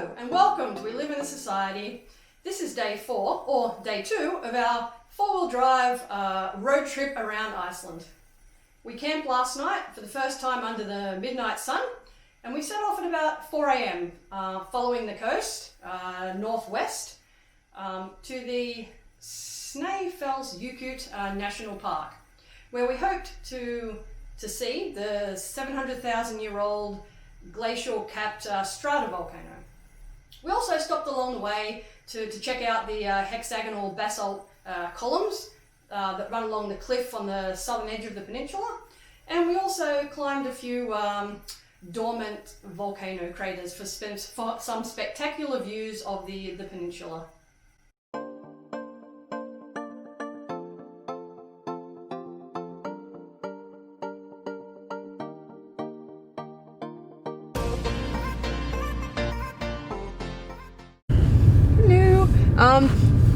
Hello and welcome to We Live in a Society. This is day 4, or day 2, of our 4-wheel drive road trip around Iceland. We camped last night for the first time under the midnight sun, and we set off at about 4 a.m. Following the coast northwest to the Snæfellsjökull National Park, where we hoped to see the 700,000-year-old glacial-capped stratovolcano. We also stopped along the way to check out the hexagonal basalt columns that run along the cliff on the southern edge of the peninsula, and we also climbed a few dormant volcano craters for some spectacular views of the peninsula.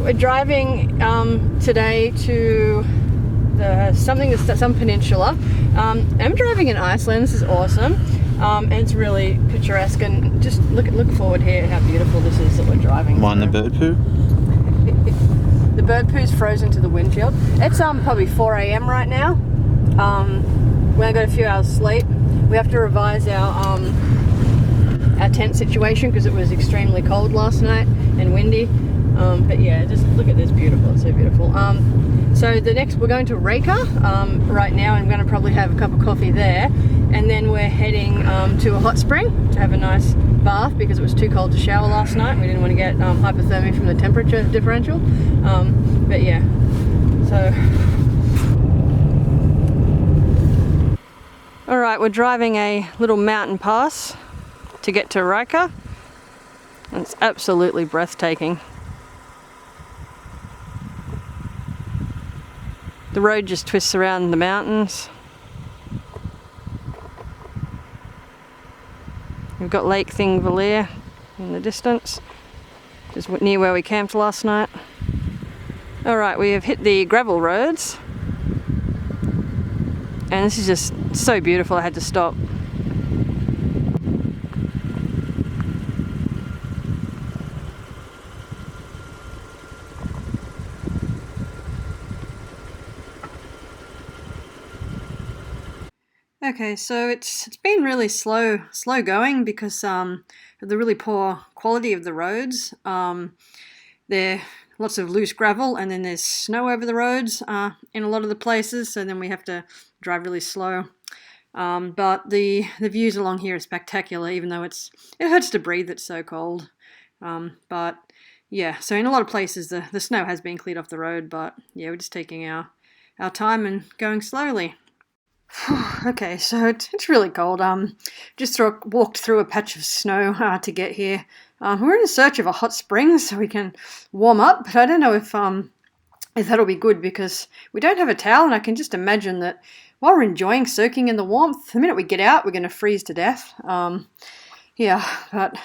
We're driving today to some peninsula. I'm driving in Iceland. This is awesome, and it's really picturesque. And just look forward here, how beautiful this is that we're driving. Mind the bird poo? The bird poo's frozen to the windshield. It's probably 4 a.m. right now. We only got a few hours sleep. We have to revise our tent situation because it was extremely cold last night and windy. But yeah, just look at this, beautiful, it's so beautiful. So we're going to Reka right now. I'm going to probably have a cup of coffee there, and then we're heading to a hot spring to have a nice bath because it was too cold to shower last night. We didn't want to get hypothermia from the temperature differential. But yeah, so. Alright, we're driving a little mountain pass to get to Reka. It's absolutely breathtaking. The road just twists around the mountains. We've got Lake Þingvellir in the distance, just near where we camped last night. Alright, we have hit the gravel roads, and this is just so beautiful, I had to stop. Okay, so it's been really slow going because of the really poor quality of the roads. There are lots of loose gravel, and then there's snow over the roads in a lot of the places, so then we have to drive really slow. But the views along here are spectacular, even though it hurts to breathe, it's so cold. But yeah, so in a lot of places the snow has been cleared off the road, but yeah, we're just taking our time and going slowly. Okay, so it's really cold. Just walked through a patch of snow to get here. We're in search of a hot spring so we can warm up, but I don't know if that'll be good because we don't have a towel, and I can just imagine that while we're enjoying soaking in the warmth, the minute we get out, we're going to freeze to death. Yeah, but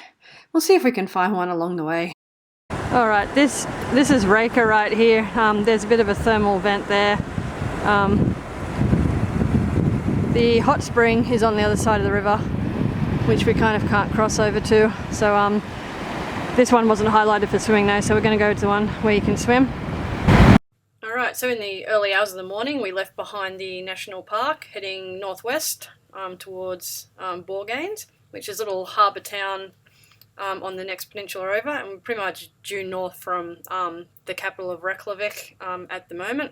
we'll see if we can find one along the way. All right, this is Reka right here. There's a bit of a thermal vent there. The hot spring is on the other side of the river, which we kind of can't cross over to. So this one wasn't highlighted for swimming though, so we're going to go to the one where you can swim. Alright, so in the early hours of the morning we left behind the national park, heading northwest towards Borganes, which is a little harbour town on the next peninsula over, and we're pretty much due north from the capital of Reykjavik at the moment.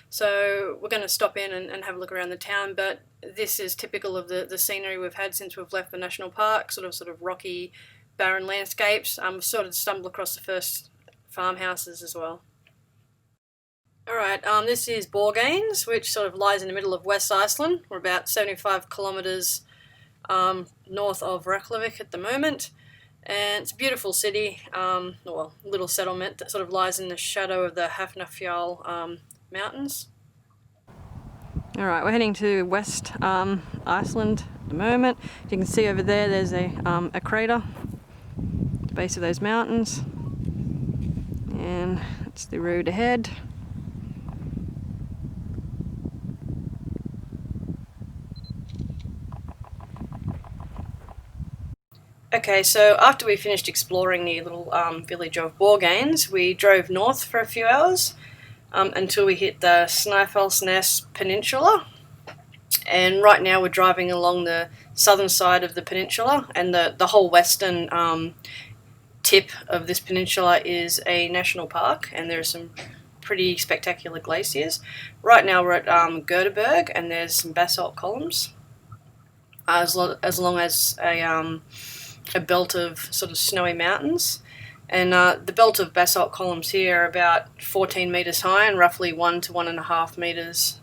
So we're going to stop in and have a look around the town, but this is typical of the scenery we've had since we've left the national park, sort of rocky, barren landscapes. We've sort of stumbled across the first farmhouses as well. Alright, this is Borganes, which sort of lies in the middle of West Iceland. We're about 75 kilometres north of Reykjavik at the moment, and it's a beautiful city, little settlement that sort of lies in the shadow of the Hafnarfjall mountains. Alright, we're heading to West Iceland at the moment. You can see over there, there's a crater at the base of those mountains, and it's the road ahead. Okay, so after we finished exploring the little village of Borganes, we drove north for a few hours until we hit the Snæfellsnes Peninsula. And right now we're driving along the southern side of the peninsula, and the whole western tip of this peninsula is a national park, and there's some pretty spectacular glaciers. Right now we're at Gerðuberg, and there's some basalt columns, as long as a belt of sort of snowy mountains. And the belt of basalt columns here are about 14 metres high and roughly 1 to 1.5 metres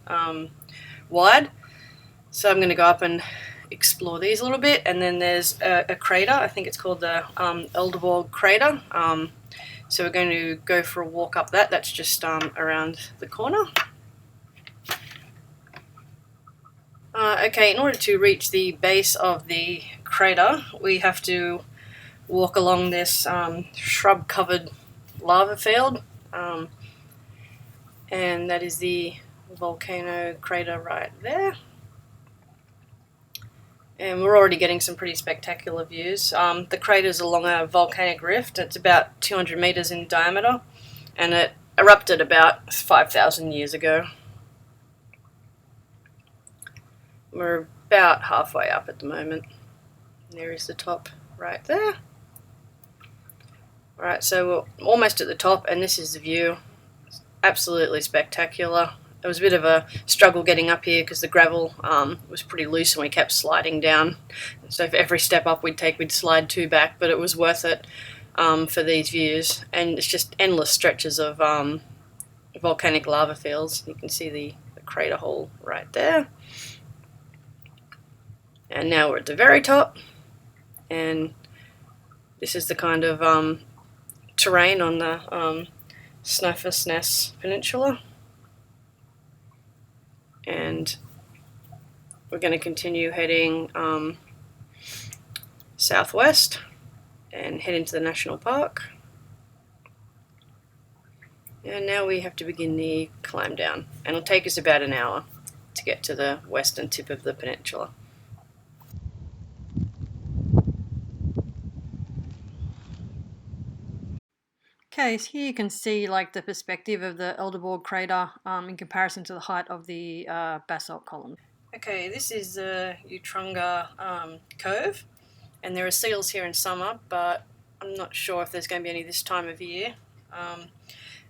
wide. So I'm going to go up and explore these a little bit. And then there's a crater, I think it's called the Eldborg crater. So we're going to go for a walk up that. That's just around the corner. Okay, in order to reach the base of the crater, we have to walk along this shrub-covered lava field, and that is the volcano crater right there. And we're already getting some pretty spectacular views. The crater's along a volcanic rift. It's about 200 meters in diameter, and it erupted about 5,000 years ago. We're about halfway up at the moment. There is the top right there. Alright, so we're almost at the top, and this is the view. It's absolutely spectacular. It was a bit of a struggle getting up here because the gravel was pretty loose and we kept sliding down. So for every step up we'd take, we'd slide 2 back, but it was worth it for these views. And it's just endless stretches of volcanic lava fields. You can see the crater hole right there. And now we're at the very top, and this is the kind of terrain on the Snæfellsnes Peninsula. And we're going to continue heading southwest and head into the national park. And now we have to begin the climb down, and it'll take us about an hour to get to the western tip of the peninsula. Okay, so here you can see like the perspective of the Eldborg crater in comparison to the height of the basalt column. Okay, this is the Utrunga Cove, and there are seals here in summer, but I'm not sure if there's going to be any this time of year.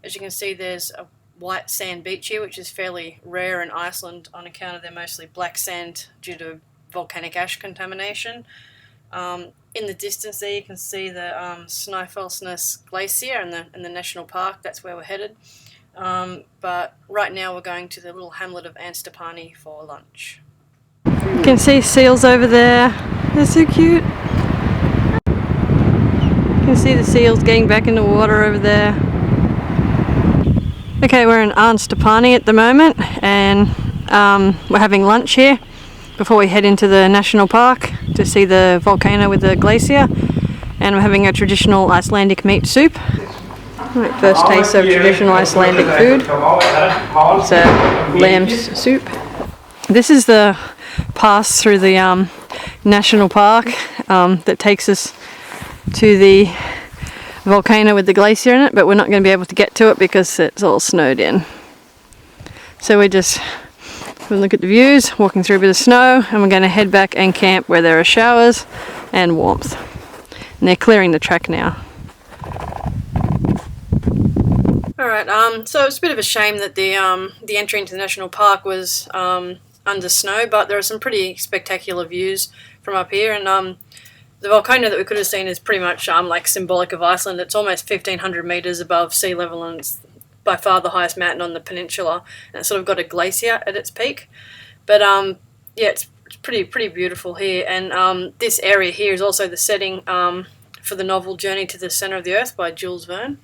As you can see, there's a white sand beach here, which is fairly rare in Iceland on account of their mostly black sand due to volcanic ash contamination. In the distance there you can see the Snæfellsnes glacier and the national park. That's where we're headed. But right now we're going to the little hamlet of Anstapani for lunch. You can see seals over there. They're so cute. You can see the seals getting back in the water over there. Okay, we're in Anstapani at the moment, and we're having lunch here before we head into the national park to see the volcano with the glacier, and we're having a traditional Icelandic meat soup. Right, first taste of traditional Icelandic food. It's a lamb soup. This is the pass through the national park that takes us to the volcano with the glacier in it, but we're not going to be able to get to it because it's all snowed in. So we're just we'll look at the views, walking through a bit of snow, and we're going to head back and camp where there are showers and warmth. And they're clearing the track now. Alright, so it's a bit of a shame that the entry into the national park was under snow, but there are some pretty spectacular views from up here, and the volcano that we could have seen is pretty much like symbolic of Iceland. It's almost 1,500 metres above sea level, and it's by far the highest mountain on the peninsula, and it's sort of got a glacier at its peak. But yeah, it's pretty beautiful here, and this area here is also the setting for the novel Journey to the Centre of the Earth by Jules Verne.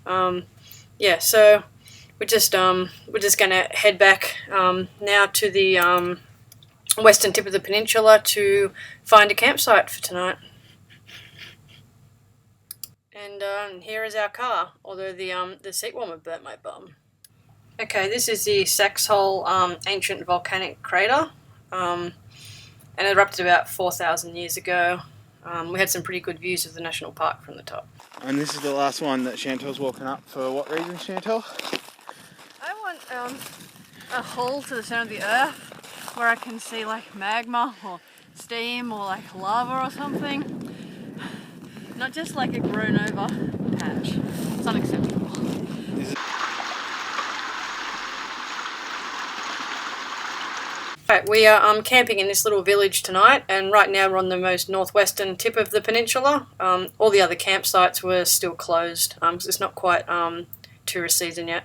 Yeah, so we're just going to head back now to the western tip of the peninsula to find a campsite for tonight. And here is our car, although the seat warmer burnt my bum. Okay, this is the Soxholl ancient volcanic crater, and it erupted about 4,000 years ago. We had some pretty good views of the national park from the top. And this is the last one that Chantel's walking up. For what reason, Chantel? I want a hole to the centre of the earth where I can see like magma or steam or like lava or something. Not just like a grown over patch. It's unacceptable. Right, we are camping in this little village tonight, and right now we're on the most northwestern tip of the peninsula. All the other campsites were still closed, so it's not quite tourist season yet.